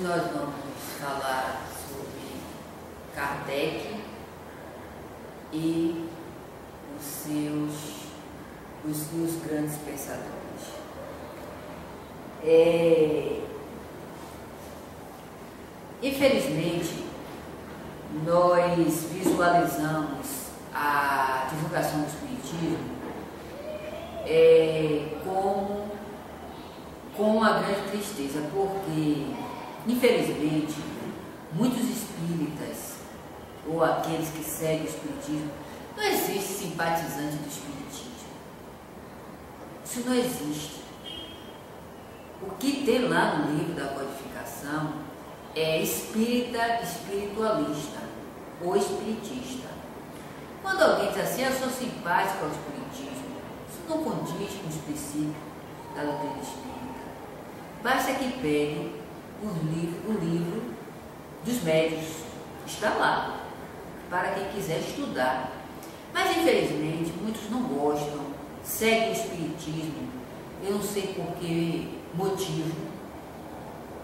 nós vamos falar sobre Kardec e os grandes pensadores. Infelizmente, nós visualizamos a divulgação do Espiritismo com uma grande tristeza, porque, infelizmente, muitos espíritas, ou aqueles que seguem o Espiritismo, não existe simpatizante do Espiritismo. Isso não existe. O que tem lá no livro da codificação é espírita espiritualista ou espiritista. Quando alguém diz assim, eu sou simpático ao Espiritismo, isso não condiz com os princípios da doutrina espírita. Basta que pegue o livro dos médios, está lá, para quem quiser estudar. Mas, infelizmente, muitos não gostam, seguem o Espiritismo, eu não sei por que motivo,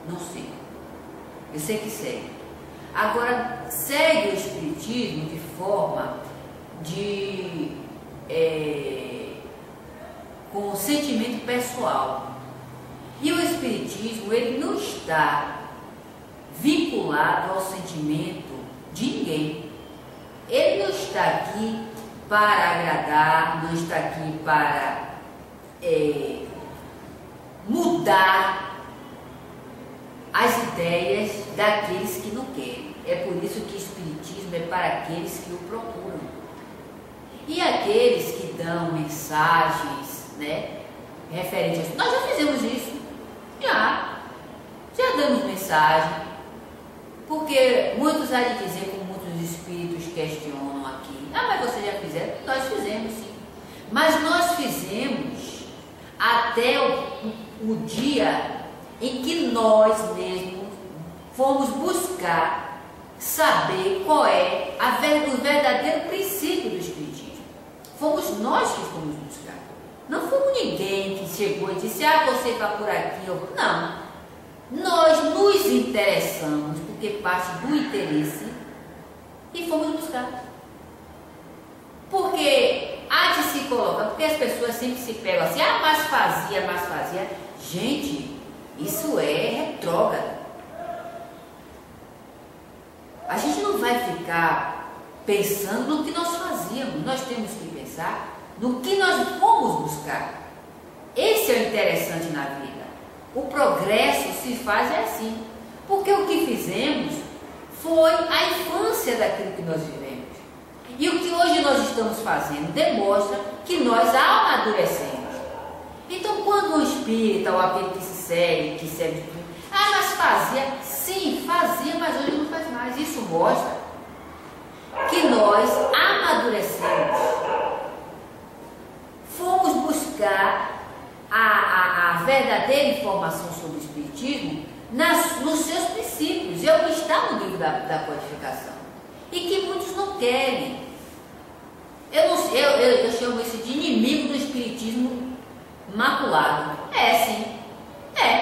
não sei. Eu sei que segue. Agora, segue o Espiritismo de forma com sentimento pessoal. E o Espiritismo, ele não está vinculado ao sentimento de ninguém. Ele não está aqui para agradar, não está aqui para mudar as ideias daqueles que não querem. É por isso que o Espiritismo é para aqueles que o procuram. E aqueles que dão mensagens, né, referentes. Nós já fizemos isso. Já damos mensagem. Porque muitos há de dizer, como muitos espíritos questionam aqui, mas vocês já fizeram? Nós fizemos, sim. Mas nós fizemos até o dia em que nós mesmos fomos buscar saber qual é o verdadeiro princípio do Espiritismo. Fomos nós que fomos buscar. Não fomos ninguém que chegou e disse, você está por aqui. Não. Nós nos interessamos, porque parte do interesse, e fomos buscar. Porque há de se colocar, porque as pessoas sempre se pegam assim, mas fazia. Gente, isso é retrógrado. A gente não vai ficar pensando no que nós fazíamos, nós temos que pensar no que nós fomos buscar. Esse é o interessante na vida. O progresso se faz assim, porque o que fizemos foi a infância daquilo que nós vivemos. E o que hoje nós estamos fazendo demonstra que nós amadurecemos. Então, quando um espírita ou aquele que se segue, mas fazia, sim, fazia, mas hoje não faz mais. Isso mostra que nós amadurecemos. Fomos buscar a verdadeira informação sobre o Espiritismo nos seus princípios, é o que está no livro da codificação, e que muitos não querem. Eu chamo isso de inimigo do Espiritismo maculado. Sim.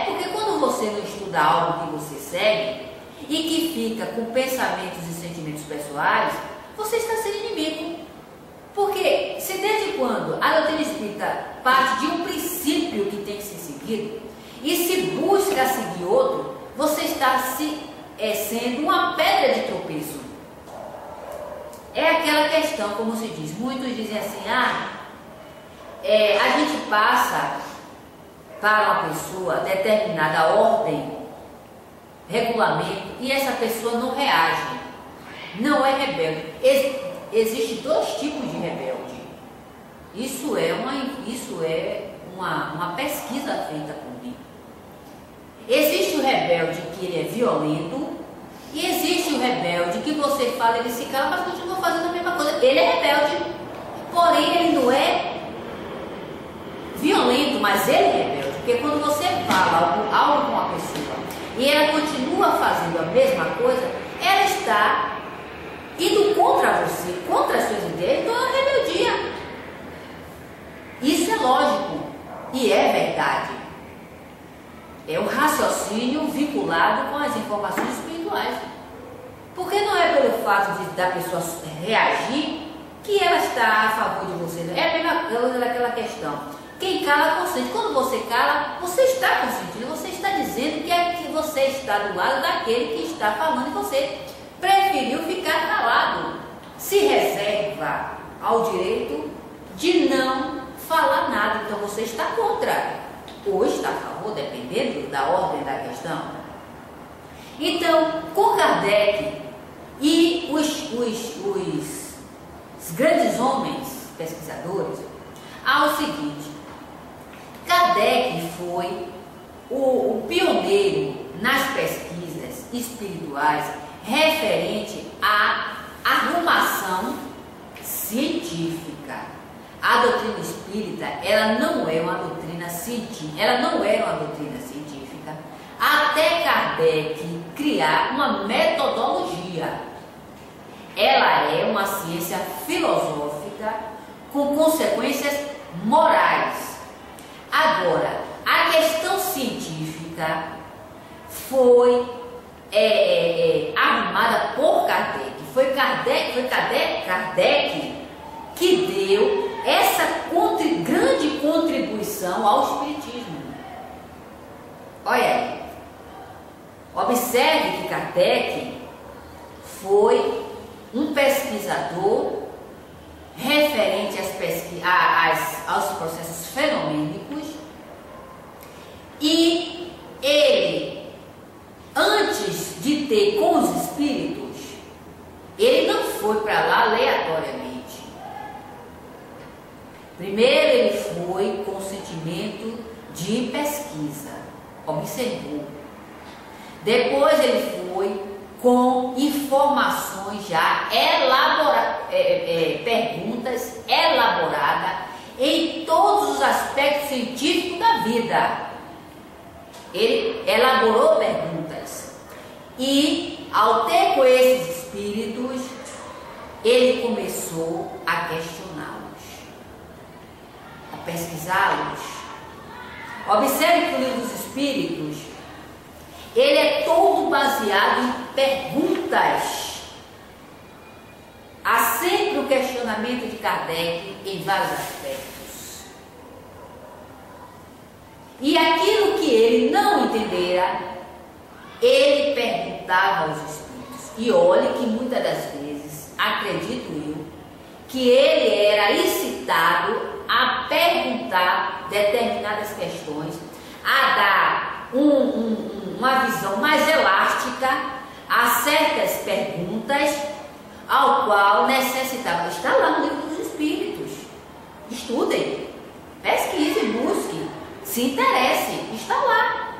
Porque quando você não estuda algo que você segue e que fica com pensamentos e sentimentos pessoais, você está sendo inimigo. Porque se desde quando a doutrina espírita parte de um princípio que tem que ser seguido e se busca seguir outro, você está sendo uma pedra de tropeço. É aquela questão, como se diz, muitos dizem assim, a gente passa para uma pessoa determinada ordem, regulamento, e essa pessoa não reage, não é rebelde. Existem dois tipos de rebelde. Isso é uma pesquisa feita por mim. Existe o rebelde que ele é violento, e existe o rebelde que você fala, ele se cala, mas continua fazendo a mesma coisa. Ele é rebelde, porém ele não é violento, mas ele é rebelde. Porque quando você fala algo com uma pessoa e ela continua fazendo a mesma coisa, ela está indo contra você, contra as suas ideias, então é uma rebeldia. Isso é lógico e é verdade. É o raciocínio raciocínio vinculado com as informações espirituais. Porque não é pelo fato da pessoa reagir que ela está a favor de você. É a mesma coisa daquela questão. Quem cala, consente. Quando você cala, você está consentindo, você está dizendo que você está do lado daquele que está falando e você preferiu ficar calado. Se reserva ao direito de não falar nada. Então você está contra ou está a favor, dependendo da ordem da questão. Então, com Kardec e os grandes homens pesquisadores, há o seguinte: Kardec foi o pioneiro nas pesquisas espirituais referente à arrumação científica. A doutrina espírita, ela não é uma doutrina científica, até Kardec criar uma metodologia. Ela é uma ciência filosófica com consequências morais. Agora, a questão científica foi arrumada por Kardec. Foi Kardec que deu essa grande contribuição ao espiritismo. Olha aí. Observe que Kardec foi um pesquisador referente aos processos fenomênicos, e ele, antes de ter com os espíritos, ele não foi para lá aleatoriamente. Primeiro ele foi com sentimento de pesquisa, observou. Depois ele foi com informações já perguntas elaboradas em todos os aspectos científicos da vida. Ele elaborou perguntas e, ao ter com esses espíritos, ele começou a questioná-los, a pesquisá-los. Observe que o Livro dos Espíritos, ele é todo baseado em perguntas. Há sempre o questionamento de Kardec em vários aspectos. E aquilo que ele não entendera, ele perguntava aos espíritos. E olhe que muitas das vezes, acredito eu, que ele era incitado a perguntar determinadas questões, a dar uma visão mais elástica a certas perguntas, ao qual necessitava. Está lá no Livro dos Espíritos. Estudem, pesquisem, busquem, se interessem, está lá.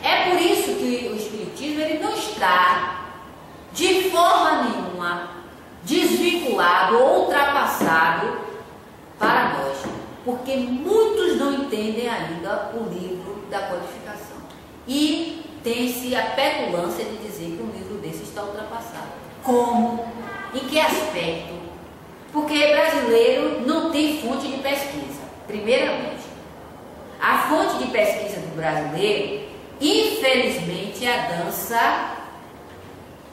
É por isso que o Espiritismo ele não está de forma nenhuma desvinculado ou ultrapassado para nós, porque muitos não entendem ainda o livro da codificação e tem-se a petulância de dizer que um livro desse está ultrapassado. Como? Em que aspecto? Porque brasileiro não tem fonte de pesquisa, primeiramente. A fonte de pesquisa do brasileiro, infelizmente, é a dança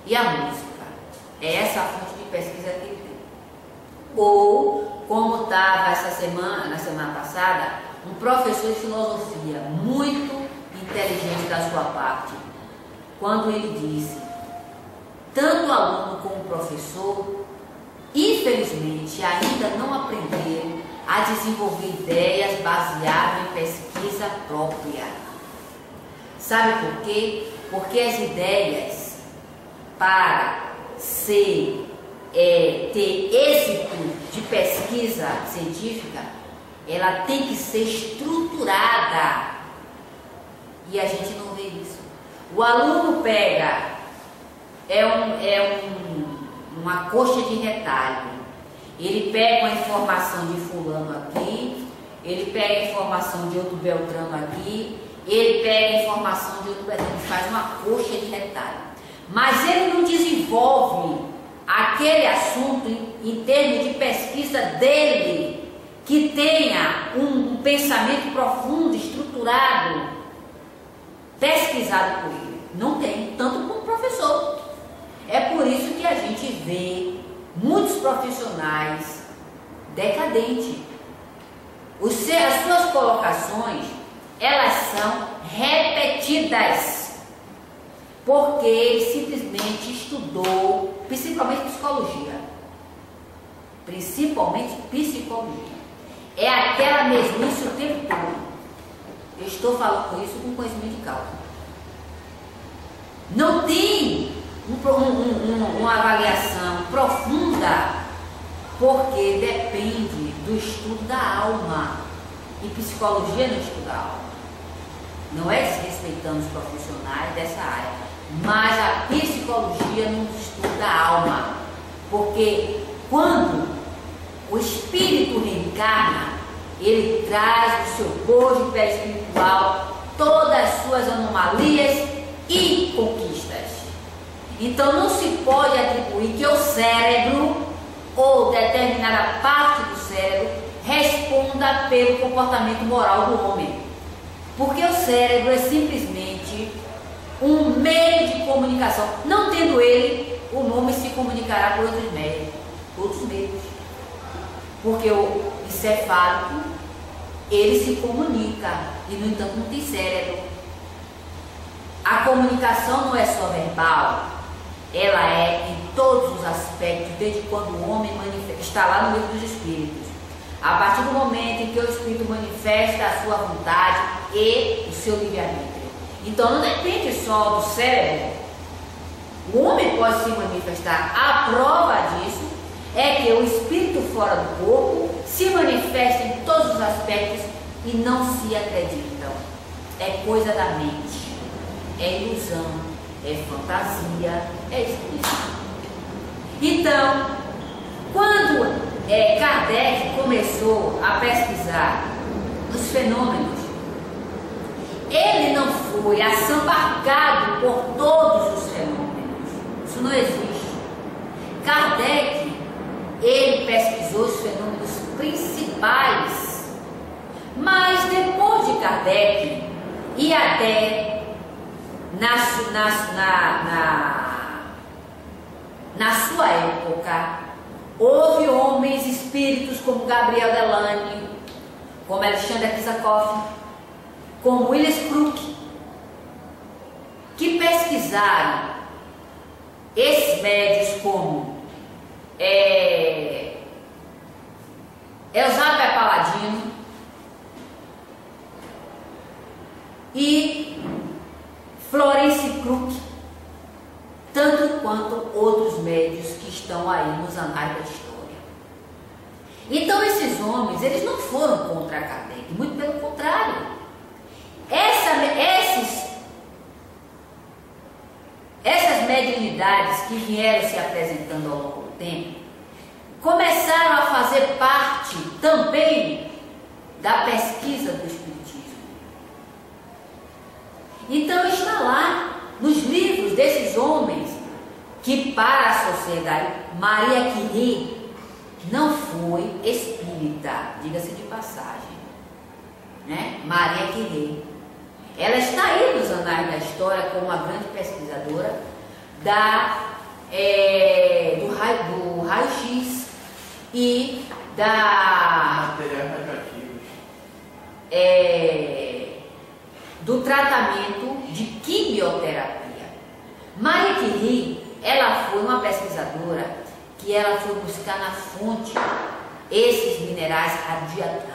e a música. É essa a fonte de pesquisa que ele tem. Ou, como estava na semana passada, um professor de filosofia muito inteligente da sua parte, quando ele disse: tanto o aluno como o professor, infelizmente, ainda não aprenderam a desenvolver ideias baseadas em pesquisa própria. Sabe por quê? Porque as ideias, para ter êxito de pesquisa científica, ela tem que ser estruturada. E a gente não vê isso. O aluno pega, uma coxa de retalho. Ele pega uma informação de fulano aqui, ele pega a informação de outro Beltrano aqui, ele pega a informação de outro Beltrano, faz uma coxa de retalho. Mas ele não desenvolve aquele assunto em termos de pesquisa dele, que tenha um pensamento profundo, estruturado. pesquisado por ele. Não tem, tanto como professor. É por isso que a gente vê muitos profissionais decadentes. As suas colocações, elas são repetidas, porque ele simplesmente estudou, principalmente psicologia. É aquela mesmice o tempo todo. Eu estou falando isso com conhecimento de causa. Não tem uma avaliação profunda, porque depende do estudo da alma. E psicologia não estuda a alma. Não é desrespeitando os profissionais dessa área, mas a psicologia não estuda a alma. Porque quando o espírito reencarna, ele traz do seu corpo perispiritual todas as suas anomalias e conquistas. Então não se pode atribuir que o cérebro ou determinada parte do cérebro responda pelo comportamento moral do homem, porque o cérebro é simplesmente um meio de comunicação. Não tendo ele, o homem se comunicará por outros meios, porque o encefálico, ele se comunica e, no entanto, não tem cérebro. A comunicação não é só verbal, ela é em todos os aspectos, desde quando o homem está lá no livro dos espíritos. A partir do momento em que o espírito manifesta a sua vontade e o seu livre-arbítrio. Então não depende só do cérebro. O homem pode se manifestar. A prova disso é que o espírito fora do corpo se manifesta em todos os aspectos e não se acreditam. É coisa da mente, é ilusão, é fantasia, é espírito. Então, quando Kardec começou a pesquisar os fenômenos, ele não foi assambarcado por todos os fenômenos. Isso não existe. Kardec, ele pesquisou os fenômenos principais, mas depois de Kardec e até na sua época, houve homens espíritos como Gabriel Delane, como Alexander Kisakov, como Willis Crook, que pesquisaram esses médios como Eusébio Paladino e Florence Crook, tanto quanto outros médios que estão aí nos anais da história. Então esses homens, eles não foram contra Kardec, muito pelo contrário. Essas mediunidades que vieram se apresentando ao longo do tempo, começaram a fazer parte também da pesquisa do Espiritismo. Então está lá nos livros desses homens que, para a sociedade, Maria Curie não foi espírita, diga-se de passagem, né? Maria Curie, ela está aí nos anais da história como uma grande pesquisadora do raio-x e do tratamento de quimioterapia. Maria Curie, ela foi uma pesquisadora que ela foi buscar na fonte esses minerais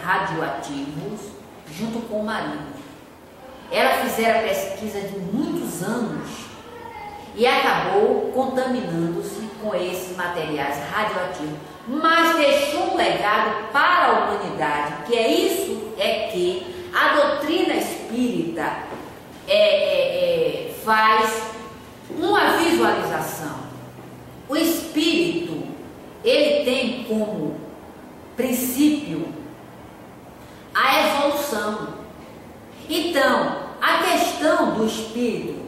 radioativos junto com o marido. Ela fizeram pesquisa de muitos anos e acabou contaminando-se com esses materiais radioativos, mas deixou um legado para a humanidade, que é isso que a doutrina espírita faz uma visualização. O espírito, ele tem como princípio a evolução. Então, a questão do espírito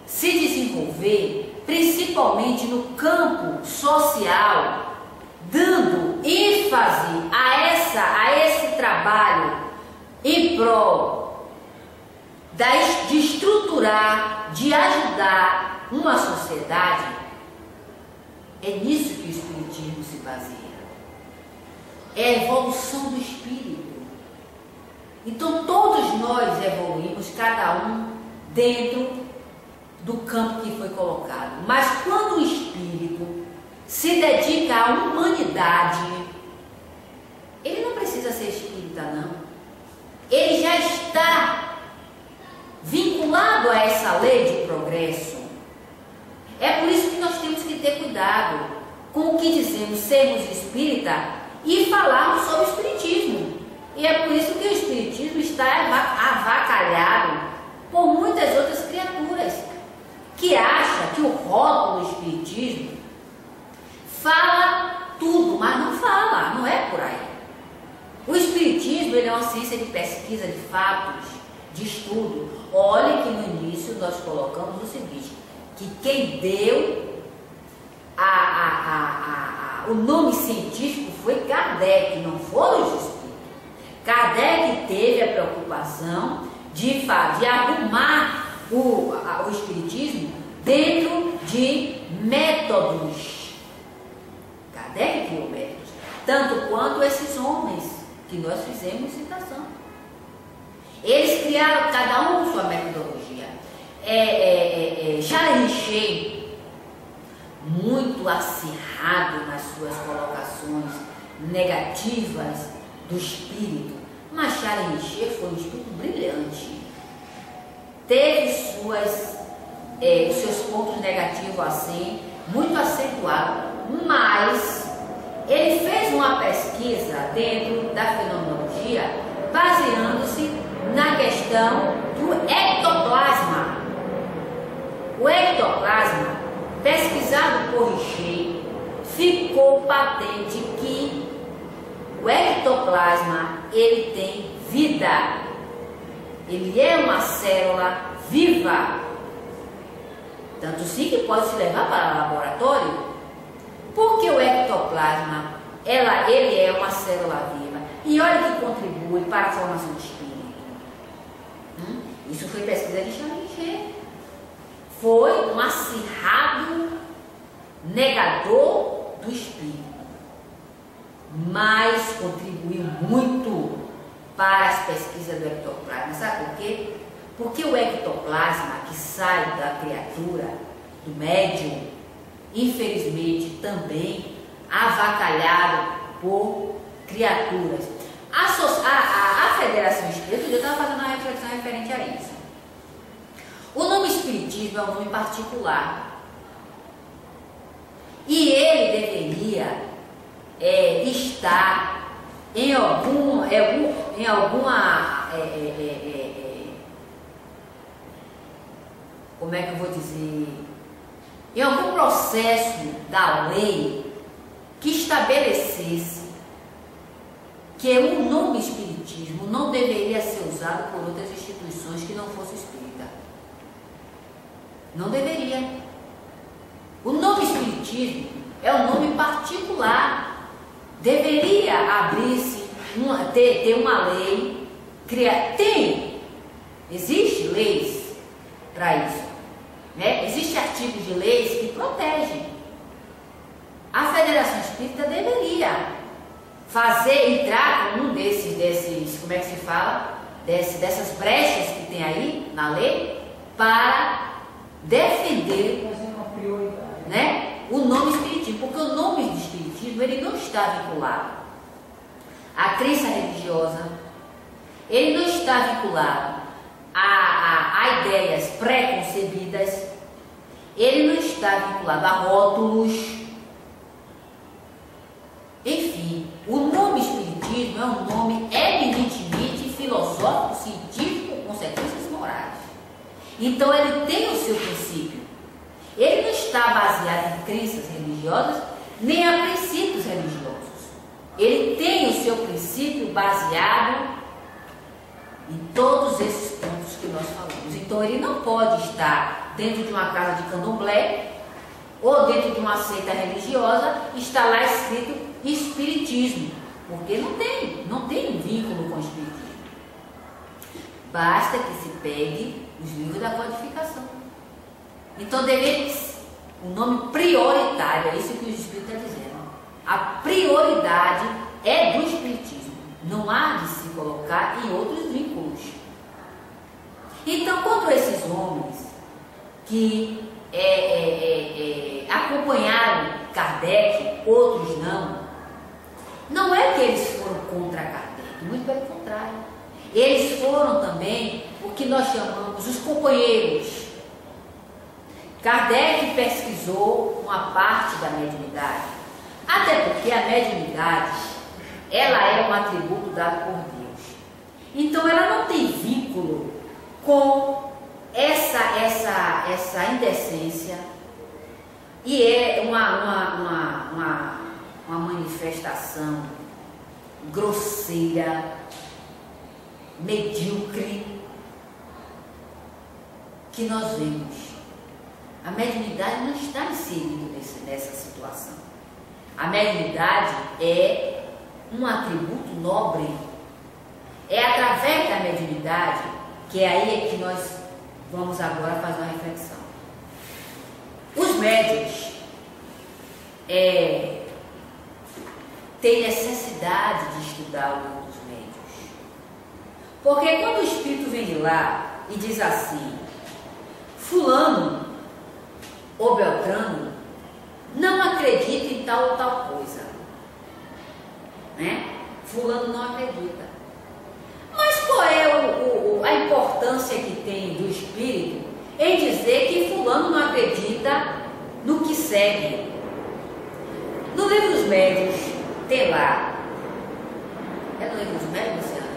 se desenvolver, principalmente no campo social, dando ênfase a esse trabalho em prol de estruturar, de ajudar uma sociedade, é nisso que o Espiritismo se baseia. É a evolução do espírito. Então todos nós evoluímos, cada um dentro do campo que foi colocado. Mas quando o espírito se dedica à humanidade, ele não precisa ser espírita, não. Ele já está vinculado a essa lei de progresso. É por isso que nós temos que ter cuidado com o que dizemos sermos espírita e falarmos sobre o espiritismo. E é por isso que o espiritismo está avacalhado por muitas outras criaturas que acham que o rótulo espiritismo fala tudo, mas não fala, não é por aí. O espiritismo, ele é uma ciência de pesquisa de fatos, de estudo. Olha que no início nós colocamos o seguinte, que quem deu o nome científico foi Kardec, não foram os espíritos. Kardec teve a preocupação de arrumar o espiritismo dentro de métodos. Kardec criou métodos, tanto quanto esses homens que nós fizemos citação. Eles criaram cada um sua metodologia. Charles Richer, muito acirrado nas suas colocações negativas do espírito, mas Charles Richer foi um espírito brilhante. Teve os seus pontos negativos assim, muito acentuados, mas ele fez uma pesquisa dentro da fenomenologia, baseando-se na questão do ectoplasma. O ectoplasma, pesquisado por Richer, ficou patente que o ectoplasma, ele tem vida. Ele é uma célula viva. Tanto sim que pode se levar para o laboratório. Porque o ectoplasma, ele é uma célula viva. E olha que contribui para a formação do espírito. Isso foi pesquisa de Charles Richer. Foi um acirrado negador do espírito, mas contribuiu muito para as pesquisas do ectoplasma. Sabe por quê? Porque o ectoplasma que sai da criatura, do médium, infelizmente também avacalhado por criaturas. A Federação Espírita, eu estava fazendo uma reflexão referente a isso. O nome Espiritismo é um nome particular. E ele deveria estar em alguma como é que eu vou dizer? Em algum processo da lei que estabelecesse que o nome Espiritismo não deveria ser usado por outras instituições que não fossem espírita. Não deveria. O nome Espiritismo é um nome particular. Deveria abrir-se, ter uma lei, existe leis para isso, né? Existem artigos de leis que protegem. A Federação Espírita deveria entrar com um desses, como é que se fala? Dessas brechas que tem aí na lei, para defender, né, o nome Espiritismo, porque o nome de Espiritismo, ele não está vinculado à crença religiosa, ele não está vinculado a ideias pré-concebidas, ele não está vinculado a rótulos. Enfim, o nome Espiritismo é um nome eminentemente filosófico, científico, com consequências morais. Então ele tem o seu princípio. Ele não está baseado em crenças religiosas, nem a princípios religiosos. Ele tem o seu princípio baseado em todos esses pontos que nós falamos. Então ele não pode estar dentro de uma casa de candomblé ou dentro de uma seita religiosa, está lá escrito Espiritismo, porque não tem um vínculo com o Espiritismo. Basta que se pegue os livros da codificação. Então devemos, o nome prioritário, é isso que o Espírito está dizendo. A prioridade é do Espiritismo. Não há de se colocar em outros vínculos. Então, quando esses homens que acompanharam Kardec, outros não é que eles foram contra Kardec, muito pelo contrário. Eles foram também o que nós chamamos os companheiros. Kardec pesquisou uma parte da mediunidade, até porque a mediunidade, ela é um atributo dado por Deus. Então ela não tem vínculo com essa indecência, e é uma manifestação grosseira, medíocre, que nós vemos. A mediunidade não está inserida nessa situação. A mediunidade é um atributo nobre. É através da mediunidade que aí é que nós vamos agora fazer uma reflexão. Os médiuns têm necessidade de estudar o livro dos médiuns. Porque quando o Espírito vem de lá e diz assim: fulano ou Beltrano não acredita em tal ou tal coisa, né? Fulano não acredita. Mas qual é a importância que tem do Espírito em dizer que fulano não acredita no que segue? No livro dos médiuns tem lá, é no livro dos médiuns, Luciana?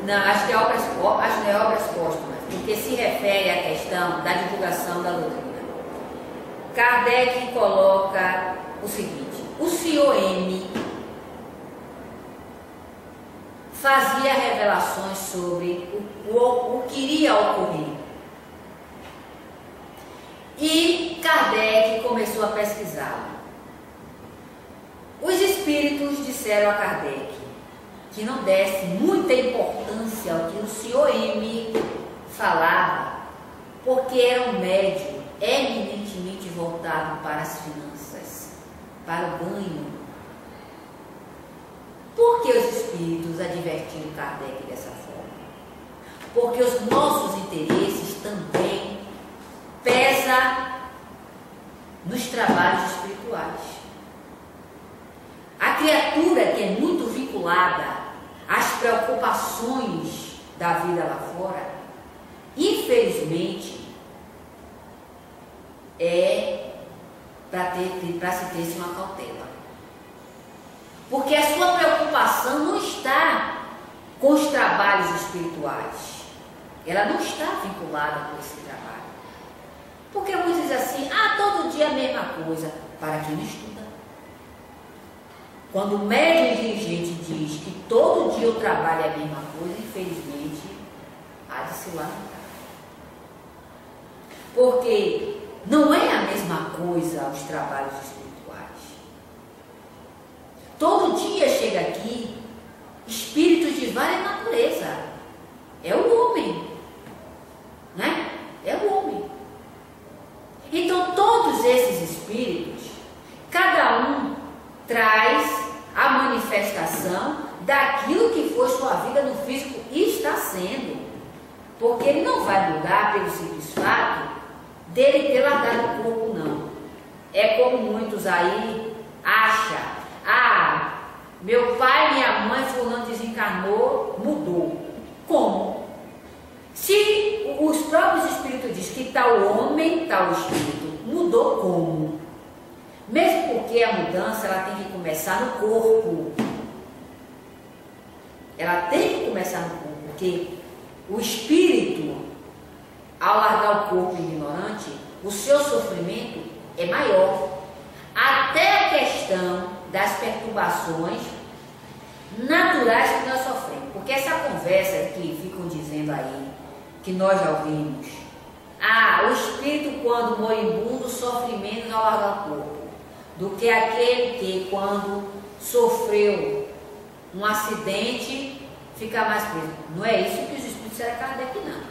Não, acho que é obras póstumas, porque se refere à questão da divulgação da doutrina. Kardec coloca o seguinte: o senhor M fazia revelações sobre o que iria ocorrer. E Kardec começou a pesquisá-lo. Os espíritos disseram a Kardec que não desse muita importância ao que o senhor M falava, porque era um médium eminentemente voltado para as finanças, para o ganho. Por que os espíritos advertiram Kardec dessa forma? Porque os nossos interesses também pesam nos trabalhos espirituais. A criatura que é muito vinculada às preocupações da vida lá fora, infelizmente, é para se ter uma cautela. Porque a sua preocupação não está com os trabalhos espirituais. Ela não está vinculada com esse trabalho. Porque muitos dizem assim: todo dia a mesma coisa. Para quem não estuda. Quando o médium dirigente diz que todo dia o trabalho é a mesma coisa, infelizmente, há de se lamentar. Porque não é a mesma coisa os trabalhos espirituais. Todo dia chega aqui espíritos de várias naturezas. É o homem, né? É o homem. Então todos esses espíritos, cada um traz a manifestação daquilo que foi sua vida no físico e está sendo. Porque ele não vai mudar pelo simples fato dele ter largado o corpo, não. É como muitos aí acham: meu pai, minha mãe, fulano desencarnou, mudou. Como? Se os próprios espíritos dizem que tal homem, tal espírito, mudou como? Mesmo porque a mudança ela tem que começar no corpo. Ela tem que começar no corpo, porque o espírito, ao largar o corpo ignorante, o seu sofrimento é maior. Até a questão das perturbações naturais que nós sofremos. Porque essa conversa que ficam dizendo aí, que nós já ouvimos: o espírito quando moribundo sofre menos ao largar o corpo do que aquele que quando sofreu um acidente ficar mais preso. Não é isso que os espíritos disseram a Kardec, não.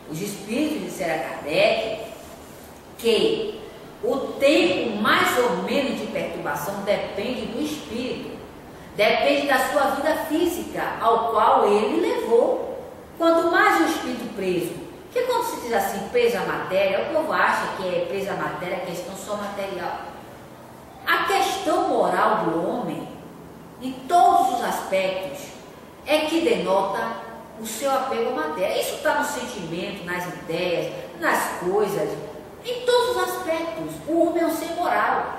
Os espíritos disseram a Kardec que o tempo mais ou menos de perturbação depende do espírito, depende da sua vida física, ao qual ele levou. Quanto mais o espírito preso, porque quando se diz assim, preso à matéria, o povo acha que é preso à matéria, a questão só material. A questão moral do homem, em todos os aspectos, é que denota o seu apego à matéria. Isso está no sentimento, nas ideias, nas coisas, em todos os aspectos. O homem é um ser moral.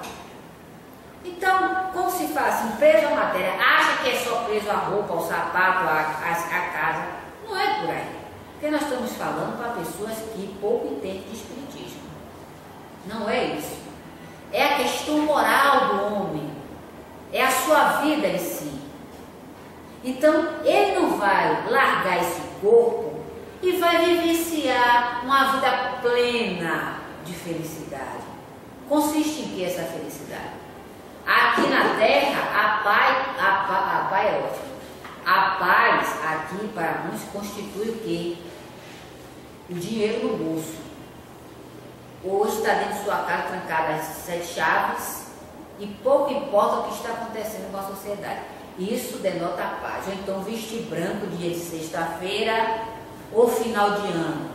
Então, quando se fala assim, preso à matéria, acha que é só preso à roupa, ao sapato, à casa. Não é por aí. Porque nós estamos falando para pessoas que pouco entendem de espiritismo. Não é isso. É a questão moral do homem. É a sua vida em si. Então, ele não vai largar esse corpo e vai vivenciar uma vida plena de felicidade. Consiste em que essa felicidade? Aqui na Terra, a paz é ótimo. A paz aqui para muitos constitui o quê? O dinheiro no bolso. Hoje está dentro de sua casa trancada as 7 chaves e pouco importa o que está acontecendo com a sociedade. Isso denota a paz. Ou então vestir branco dia de sexta-feira ou final de ano.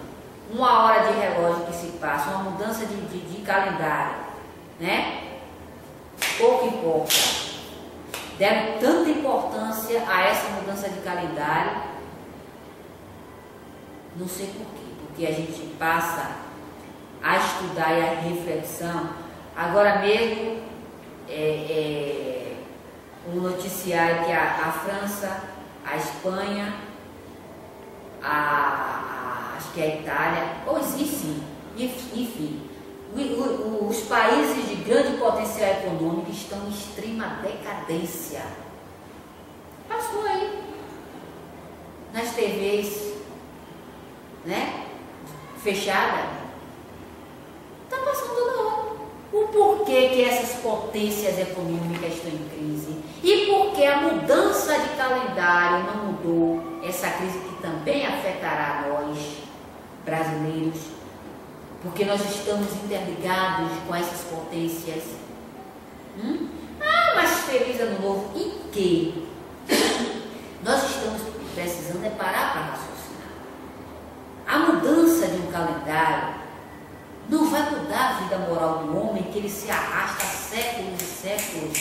1 hora de relógio que se passa, uma mudança de calendário, né? Pouco importa. Deram tanta importância a essa mudança de calendário, não sei por quê, porque a gente passa a estudar e a reflexão. Agora mesmo, um noticiário que a França, a Espanha, acho que a Itália, ou sim, enfim, os países de grande potencial econômico estão em extrema decadência. Passou aí nas TVs, né? Fechada. Está passando não. O porquê que essas potências econômicas estão em crise e por que a mudança de calendário não mudou essa crise que também afetará nós brasileiros, porque nós estamos interligados com essas potências. Mas feliz ano novo em que? Nós estamos precisando é parar para raciocinar. A mudança de um calendário não vai mudar a vida moral do homem, que ele se arrasta há séculos e séculos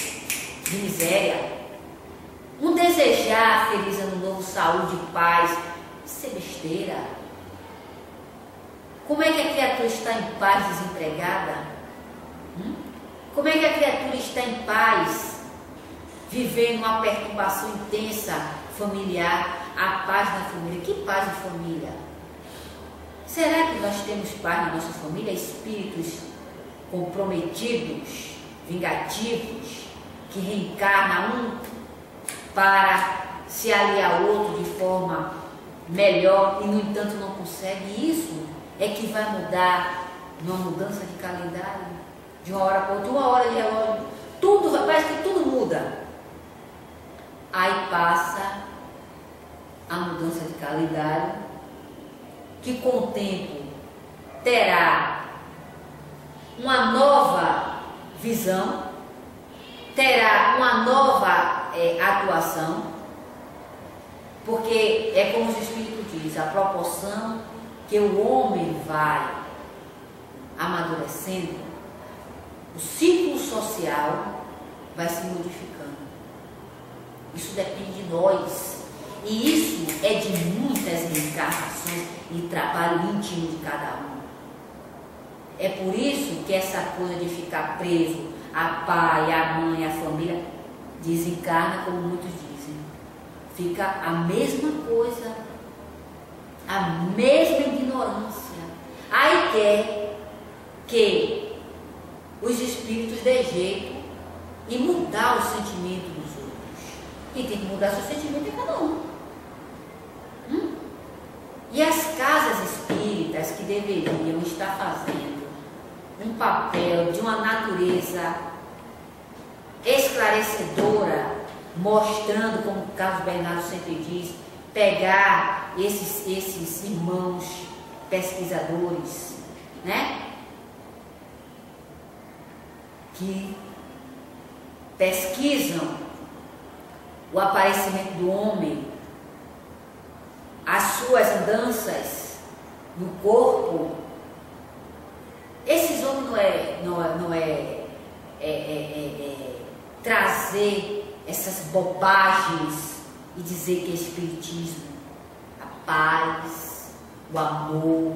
de miséria. Um desejar feliz ano novo, saúde e paz, isso é besteira. Como é que a criatura está em paz desempregada? Como é que a criatura está em paz, vivendo uma perturbação intensa familiar, a paz na família? Que paz de família? Será que nós temos paz na nossa família? Espíritos comprometidos, vingativos, que reencarnam um para se aliar ao outro de forma melhor e, no entanto, não consegue. Isso é que vai mudar numa mudança de calendário, de uma hora para outra, 1 hora de relógio, tudo, parece que tudo muda. Aí passa a mudança de calendário, que com o tempo terá uma nova visão, terá uma nova atuação, porque é como os Espíritos dizem, a proporção que o homem vai amadurecendo, o ciclo social vai se modificando. Isso depende de nós. E isso é de muitas reencarnações e trabalho íntimo de cada um. É por isso que essa coisa de ficar preso a pai, a mãe, a família, desencarna, como muitos dizem. Fica a mesma coisa, a mesma ignorância. Aí quer que os espíritos dê jeito e mudar o sentimento dos outros. Quem tem que mudar seu sentimento é cada um. E as casas espíritas que deveriam estar fazendo um papel de uma natureza esclarecedora mostrando, como o Carlos Bernardo sempre diz, pegar esses irmãos pesquisadores, né? Que pesquisam o aparecimento do homem, as suas andanças no corpo. Esses homens não é trazer essas bobagens e dizer que é espiritismo, a paz, o amor.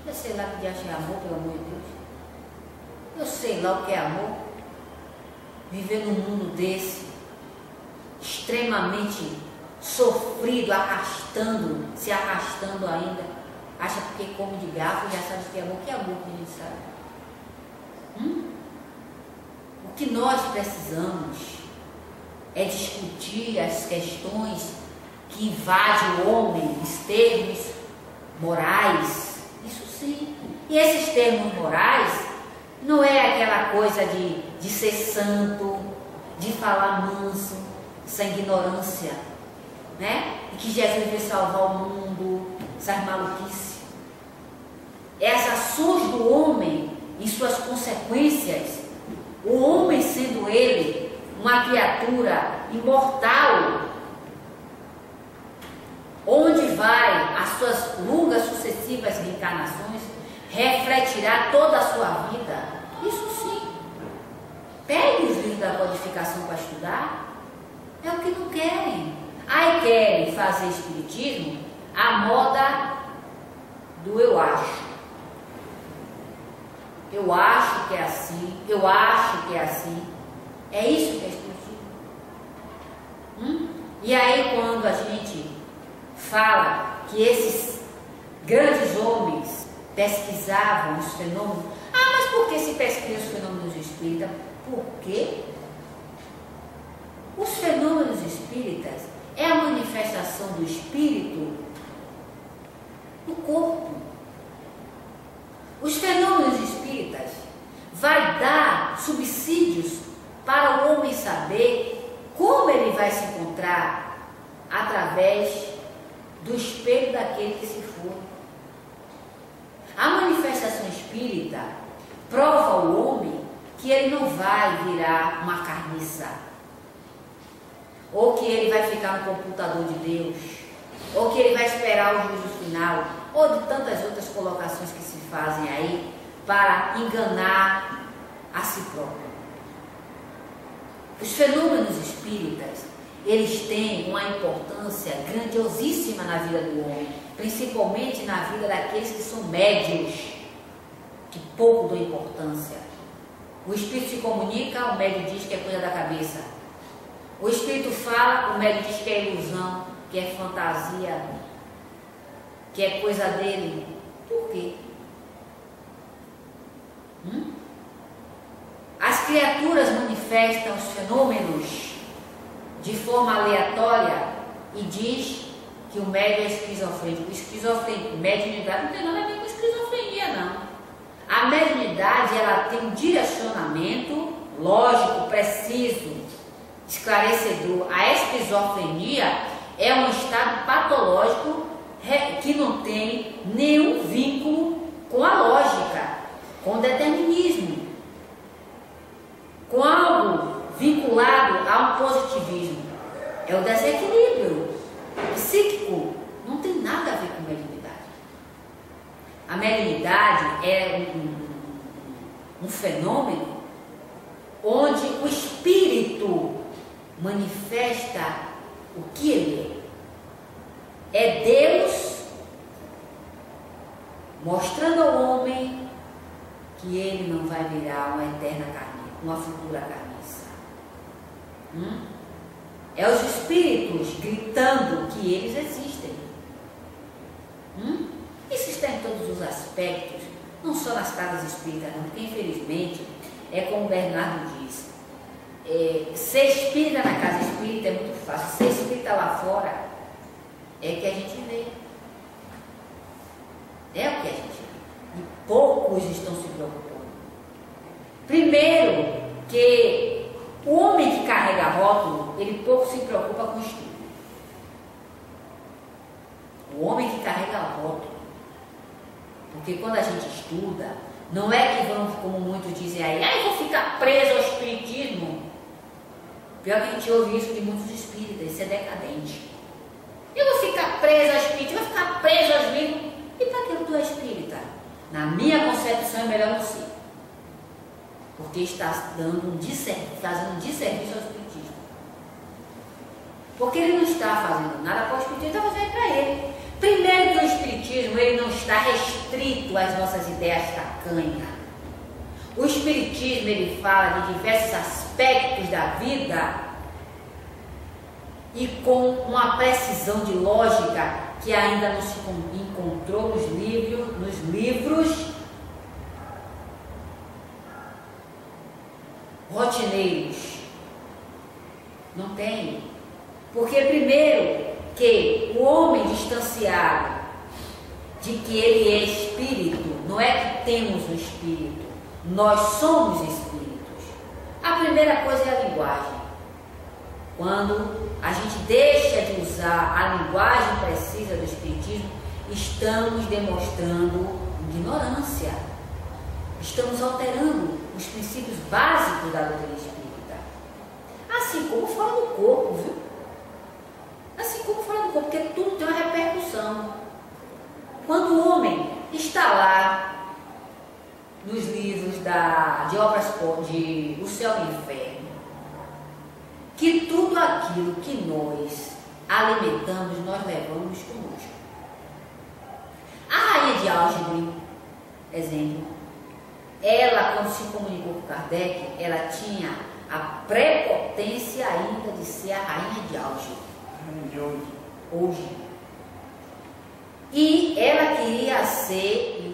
Eu sei lá que diacho é amor, pelo amor de Deus. Eu sei lá o que é amor. Viver num mundo desse, extremamente sofrido, se arrastando ainda, acha porque come de garfo já sabe o que é amor. O que é amor que a gente sabe? O que nós precisamos é discutir as questões que invadem o homem, os termos morais, isso sim. E esses termos morais não é aquela coisa de ser santo, de falar manso, essa ignorância, né? E que Jesus veio salvar o mundo, essas maluquices. Essas ações do homem e suas consequências, o homem sendo ele uma criatura imortal, onde vai as suas longas sucessivas reencarnações, refletirá toda a sua vida. Isso sim. Pegue os livros da codificação para estudar. É o que não querem. Aí querem fazer espiritismo à moda do eu acho. Eu acho que é assim, eu acho que é assim. É isso que é espiritismo. E aí quando a gente fala que esses grandes homens pesquisavam os fenômenos, mas por que se pesquisa os fenômenos espíritas? Porque os fenômenos espíritas é a manifestação do espírito no corpo. Os fenômenos espíritas vai dar subsídios para o homem saber como ele vai se encontrar através do espelho daquele que se for. A manifestação espírita prova ao homem que ele não vai virar uma carniça, ou que ele vai ficar no computador de Deus, ou que ele vai esperar o juízo final, ou de tantas outras colocações que se fazem aí para enganar a si próprio. Os fenômenos espíritas, eles têm uma importância grandiosíssima na vida do homem, principalmente na vida daqueles que são médios, que pouco dão importância. O espírito se comunica, o médium diz que é coisa da cabeça. O espírito fala, o médium diz que é ilusão, que é fantasia, que é coisa dele. Por quê? As criaturas manifestam os fenômenos de forma aleatória e diz que o médium é esquizofrênico. Mediunidade não tem nada a ver com esquizofrenia, não. A mediunidade, ela tem um direcionamento lógico, preciso, esclarecedor. A esquizofrenia é um estado patológico que não tem nenhum vínculo com a lógica, com o determinismo, com algo vinculado a um positivismo. É o desequilíbrio psíquico, não tem nada a ver com mediunidade. A mediunidade é um fenômeno onde o espírito manifesta o que ele é. É Deus mostrando ao homem que ele não vai virar uma eterna carne, uma futura carniça. É os espíritos gritando que eles existem. Isso está em todos os aspectos, não só nas casas espíritas, não, porque infelizmente é como o Bernardo diz, ser espírita na casa espírita é muito fácil, ser espírita lá fora é que a gente vê. É o que a gente vê. E poucos estão se preocupando. Primeiro, que O homem que carrega rótulo, ele pouco se preocupa com o estudo. O homem que carrega rótulo. Porque quando a gente estuda, não é que vamos, como muitos dizem aí, eu vou ficar preso ao espiritismo. Pior que a gente ouve isso de muitos espíritas, isso é decadente. Eu vou ficar preso ao espiritismo, eu vou ficar preso aos livros. E para que tu é espírita? Na minha concepção é melhor não ser. Porque está fazendo um desserviço ao espiritismo. Porque ele não está fazendo nada para o espiritismo, está fazendo para ele. Primeiro que o espiritismo ele não está restrito às nossas ideias tacanhas. O espiritismo ele fala de diversos aspectos da vida e com uma precisão de lógica que ainda não se encontrou nos livros rotineiros. Não tem. Porque primeiro que o homem distanciado de que ele é espírito, não é que temos um espírito, nós somos espíritos. A primeira coisa é a linguagem. Quando a gente deixa de usar a linguagem precisa do espiritismo, estamos demonstrando ignorância. Estamos alterando os princípios básicos da doutrina espírita. Assim como fora do corpo, viu? Assim como fora do corpo, porque tudo tem uma repercussão. Quando o homem está lá nos livros de obras de O Céu e o Inferno, que tudo aquilo que nós alimentamos, nós levamos conosco. A rainha de Algebre, exemplo, ela, quando se comunicou com Kardec, ela tinha a prepotência ainda de ser a rainha de Algebre. Hoje. E ela queria ser